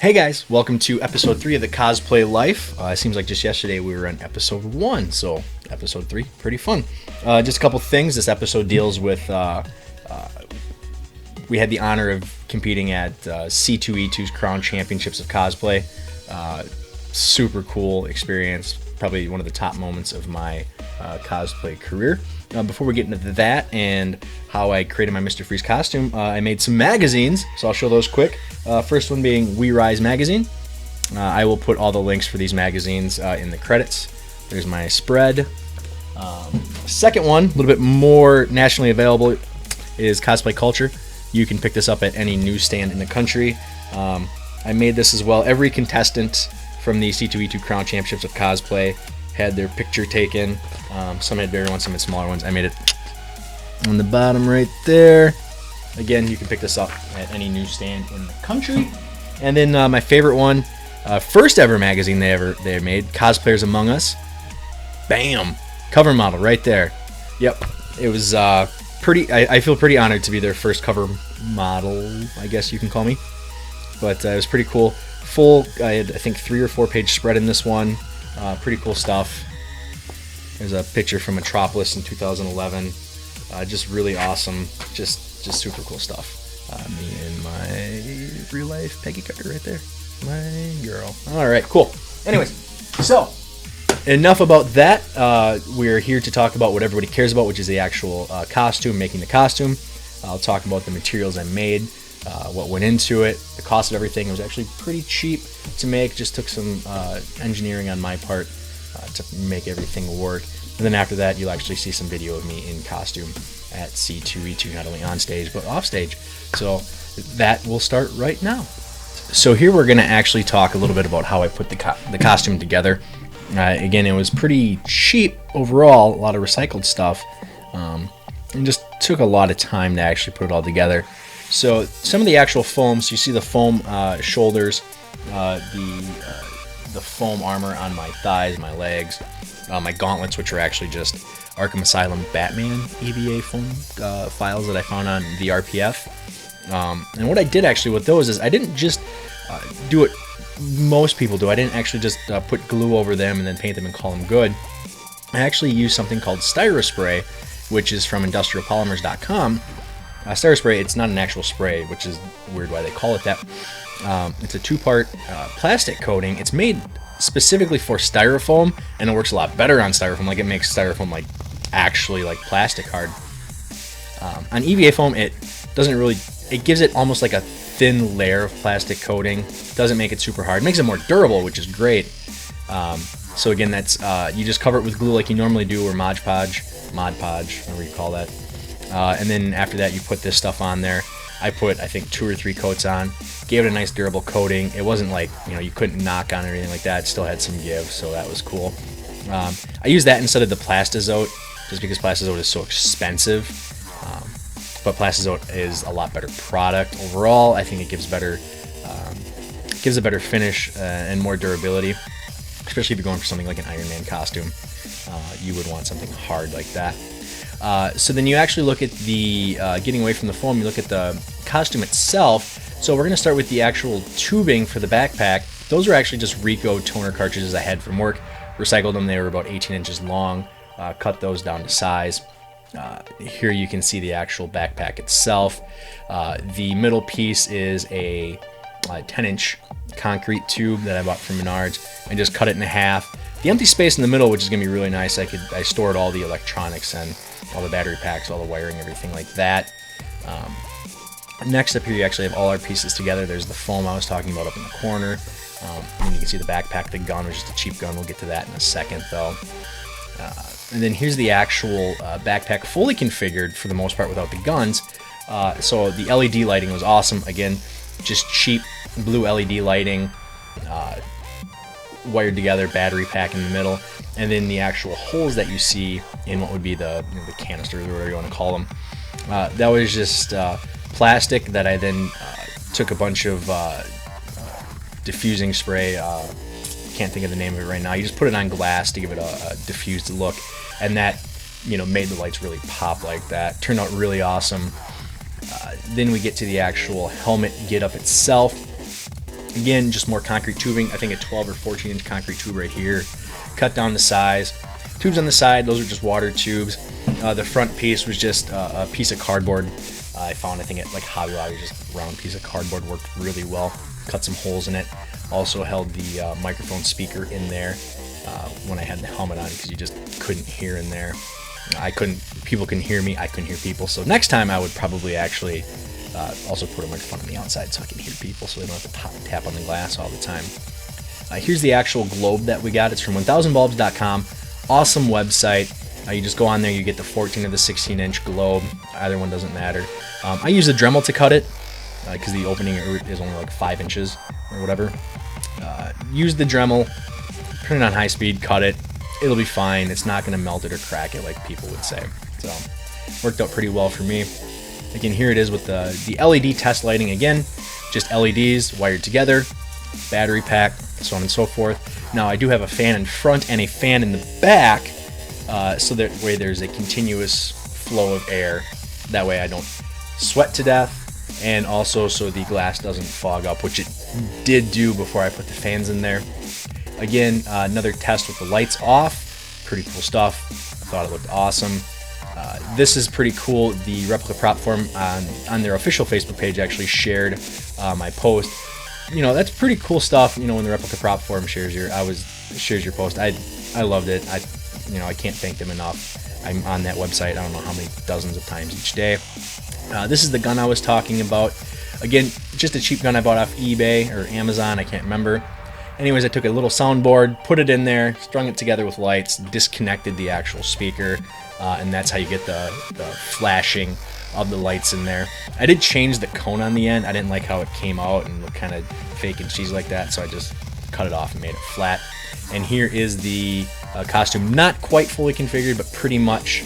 Hey guys, welcome to episode 3 of the Cosplay Life. It seems like just yesterday we were on episode 1, so episode 3, pretty fun. Just a couple things. This episode deals with, we had the honor of competing at C2E2's Crown Championships of Cosplay. Super cool experience, probably one of the top moments of my cosplay career. Before we get into that and how I created my Mr. Freeze costume, I made some magazines, so I'll show those quick. First one being We Rise magazine. I will put all the links for these magazines in the credits. There's my spread. Second one, a little bit more nationally available, is Cosplay Culture. You can pick this up at any newsstand in the country. I made this as well. Every contestant from the C2E2 Crown Championships of Cosplay had their picture taken. Some had bigger ones, some had smaller ones. I made it on the bottom right there. Again, you can pick this up at any newsstand in the country. And then my favorite one, first ever magazine they made, Cosplayers Among Us. Bam! Cover model right there. Yep. It was pretty. I feel pretty honored to be their first cover model, I guess you can call me. But it was pretty cool. Full, I had I think 3 or 4 page spread in this one. Pretty cool stuff. There's a picture from Metropolis in 2011. Just really awesome. Just super cool stuff. Me and my real life Peggy Carter right there. My girl. All right, cool. Anyways, so enough about that. We're here to talk about what everybody cares about, which is the actual costume, making the costume. I'll talk about the materials I made, what went into it, the cost of everything. It was actually pretty cheap to make. Just took some engineering on my part to make everything work. And then after that, you'll actually see some video of me in costume at C2E2, not only on stage, but off stage. So that will start right now. So here we're going to actually talk a little bit about how I put the costume together. Again, it was pretty cheap overall, a lot of recycled stuff, and just took a lot of time to actually put it all together. So some of the actual foams, you see the foam shoulders, the foam armor on my thighs, my legs, my gauntlets, which are actually just Arkham Asylum Batman EVA foam files that I found on the RPF. And what I did actually with those is I didn't just do what most people do. I didn't actually just put glue over them and then paint them and call them good. I actually used something called Styrospray, which is from industrialpolymers.com. Styrospray, it's not an actual spray, which is weird why they call it that. It's a 2-part plastic coating. It's made specifically for styrofoam, and it works a lot better on styrofoam. Like, it makes styrofoam like actually like plastic hard. On EVA foam, it doesn't really. It gives it almost like a thin layer of plastic coating. Doesn't make it super hard. It makes it more durable, which is great. So again, that's you just cover it with glue like you normally do, or Mod Podge, whatever you call that. And then after that, you put this stuff on there. I put, I think, 2 or 3 coats on. Gave it a nice durable coating. It wasn't like, you couldn't knock on it or anything like that. It still had some give, so that was cool. I used that instead of the Plastizote, just because Plastizote is so expensive. But Plastizote is a lot better product overall. I think it gives a better finish and more durability, especially if you're going for something like an Iron Man costume. You would want something hard like that. So then you actually look at the, getting away from the foam, you look at the costume itself. So we're going to start with the actual tubing for the backpack. Those are actually just Rico toner cartridges I had from work. Recycled them, they were about 18 inches long. Cut those down to size. Here you can see the actual backpack itself. The middle piece is a 10-inch concrete tube that I bought from Menards, and just cut it in half. The empty space in the middle, which is going to be really nice, I stored all the electronics and all the battery packs, all the wiring, everything like that. Next up here, you actually have all our pieces together. There's the foam I was talking about up in the corner. And you can see the backpack, the gun, which is just a cheap gun. We'll get to that in a second, though. And then here's the actual backpack, fully configured for the most part without the guns. So the LED lighting was awesome. Again, just cheap blue LED lighting, wired together, battery pack in the middle, and then the actual holes that you see in what would be the canisters, or whatever you want to call them. That was just plastic that I then took a bunch of diffusing spray. Can't think of the name of it right now. You just put it on glass to give it a diffused look, and that made the lights really pop like that. Turned out really awesome. Then we get to the actual helmet get up itself. Again, just more concrete tubing. I think a 12 or 14 inch concrete tube right here. Cut down the size. Tubes on the side, those are just water tubes. The front piece was just a piece of cardboard. I found, I think at like Hobby Lobby, just a round piece of cardboard, worked really well. Cut some holes in it. Also held the microphone speaker in there when I had the helmet on, because you just couldn't hear in there. People couldn't hear me, I couldn't hear people. So next time I would probably actually also put a microphone on the outside so I can hear people, so they don't have to tap on the glass all the time. Here's the actual globe that we got. It's from 1000bulbs.com. Awesome website. You just go on there, you get the 14 or the 16 inch globe. Either one doesn't matter. I use a Dremel to cut it because the opening is only like 5 inches or whatever. Use the Dremel, turn it on high speed, cut it. It'll be fine. It's not going to melt it or crack it like people would say. So worked out pretty well for me. Again, here it is with the LED test lighting. Again, just LEDs wired together, battery pack, so on and so forth. Now I do have a fan in front and a fan in the back, so that way there's a continuous flow of air. That way I don't sweat to death, and also so the glass doesn't fog up, which it did do before I put the fans in there. Again, another test with the lights off. Pretty cool stuff. I thought it looked awesome. This is pretty cool. The Replica Prop Forum on their official Facebook page actually shared my post. You know, that's pretty cool stuff. You know, when the Replica Prop Forum shares your post. I loved it. I can't thank them enough. I'm on that website, I don't know how many dozens of times each day. This is the gun I was talking about. Again, just a cheap gun I bought off eBay or Amazon, I can't remember. Anyways, I took a little soundboard, put it in there, strung it together with lights, disconnected the actual speaker, and that's how you get the flashing of the lights in there. I did change the cone on the end. I didn't like how it came out and looked kind of fake and cheesy like that, so I just cut it off and made it flat. And here is the costume, not quite fully configured, but pretty much.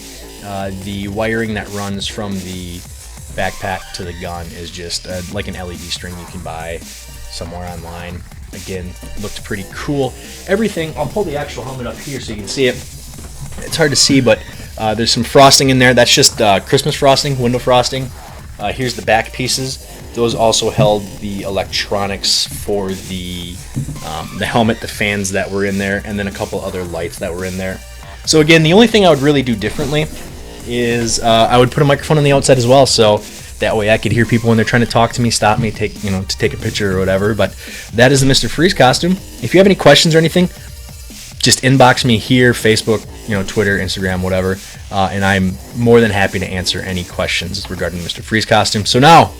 The wiring that runs from the backpack to the gun is just like an LED string you can buy somewhere online. Again, looked pretty cool. Everything, I'll pull the actual helmet up here so you can see it. It's hard to see, but there's some frosting in there. That's just Christmas frosting, window frosting. Here's the back pieces. Those also held the electronics for the helmet, the fans that were in there, and then a couple other lights that were in there. So again, the only thing I would really do differently is I would put a microphone on the outside as well, so that way I could hear people when they're trying to talk to me, stop me, to take a picture or whatever. But that is the Mr. Freeze costume. If you have any questions or anything, just inbox me here, Facebook, Twitter, Instagram, whatever, and I'm more than happy to answer any questions regarding Mr. Freeze costume. So now,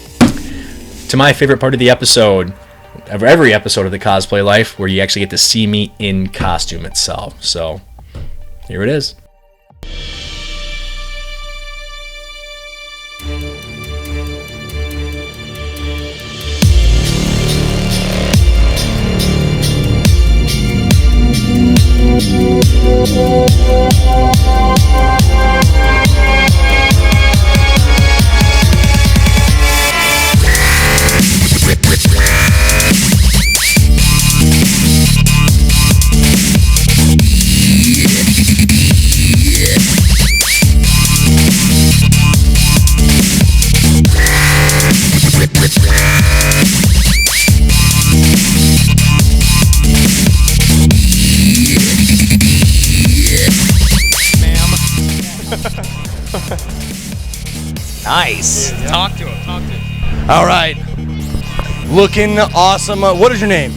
to my favorite part of the episode, of every episode of the Cosplay Life, where you actually get to see me in costume itself. So, here it is. Nice. Yeah. Talk to him. All right. Looking awesome. What is your name?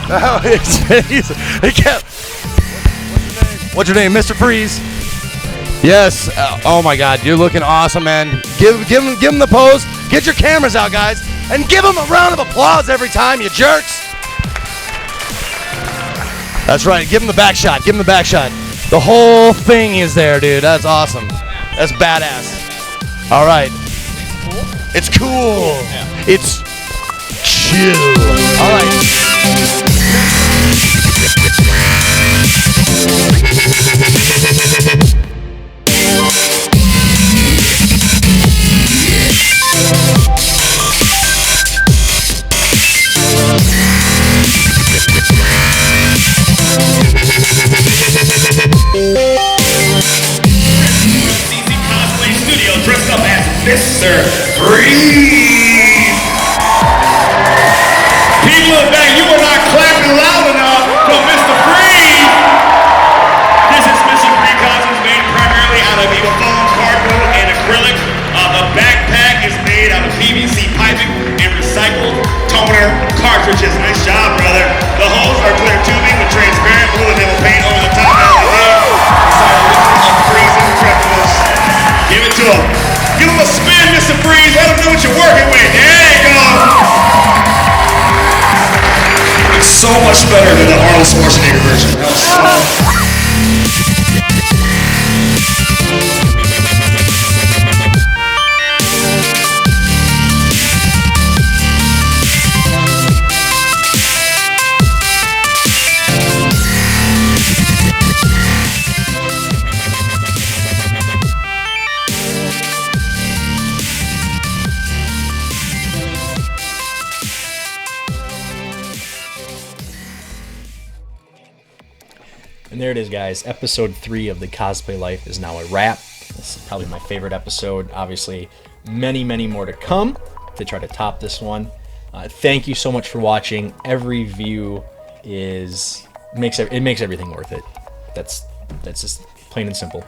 Oh, what's your name, Mr. Freeze? Yes. Oh my God, you're looking awesome, man. Give him the pose. Get your cameras out, guys, and give him a round of applause every time, you jerks. That's right. Give him the back shot. Give him the back shot. The whole thing is there, dude. That's awesome. That's badass. All right. It's cool. Yeah. It's chill. All right. Dressed up as Mr. Freeze! better than the Arnold Schwarzenegger version. And there it is, guys. Episode 3 of the Cosplay Life is now a wrap. This is probably my favorite episode. Obviously, many, many more to come to try to top this one. Thank you so much for watching. Every view makes everything worth it. That's just plain and simple.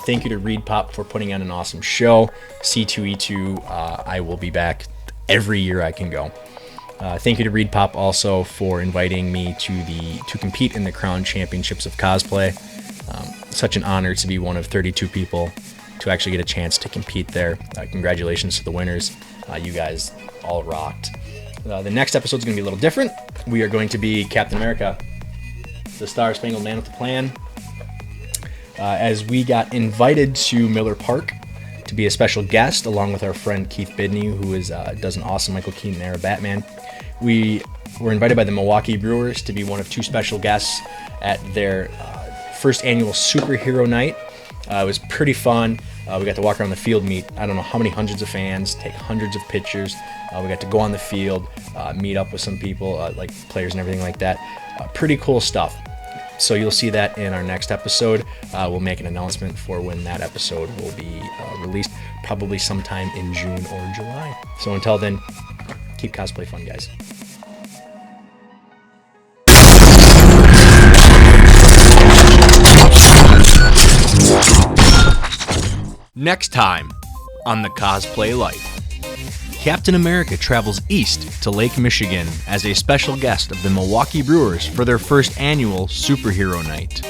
Thank you to Reed Pop for putting on an awesome show. C2E2, I will be back every year I can go. Thank you to Reed Pop also for inviting me to compete in the Crown Championships of Cosplay. Such an honor to be one of 32 people to actually get a chance to compete there. Congratulations to the winners. You guys all rocked. The next episode is going to be a little different. We are going to be Captain America, the Star Spangled Man with a Plan. As we got invited to Miller Park to be a special guest along with our friend Keith Bidney, who does an awesome Michael Keaton era Batman. We were invited by the Milwaukee Brewers to be one of 2 special guests at their first annual superhero night. It was pretty fun. We got to walk around the field, meet I don't know how many hundreds of fans, take hundreds of pictures. We got to go on the field, meet up with some people, like players and everything like that. Pretty cool stuff. So you'll see that in our next episode. We'll make an announcement for when that episode will be released, probably sometime in June or July. So until then, keep cosplay fun, guys. Next time on the Cosplay Life. Captain America travels east to Lake Michigan as a special guest of the Milwaukee Brewers for their first annual Superhero Night.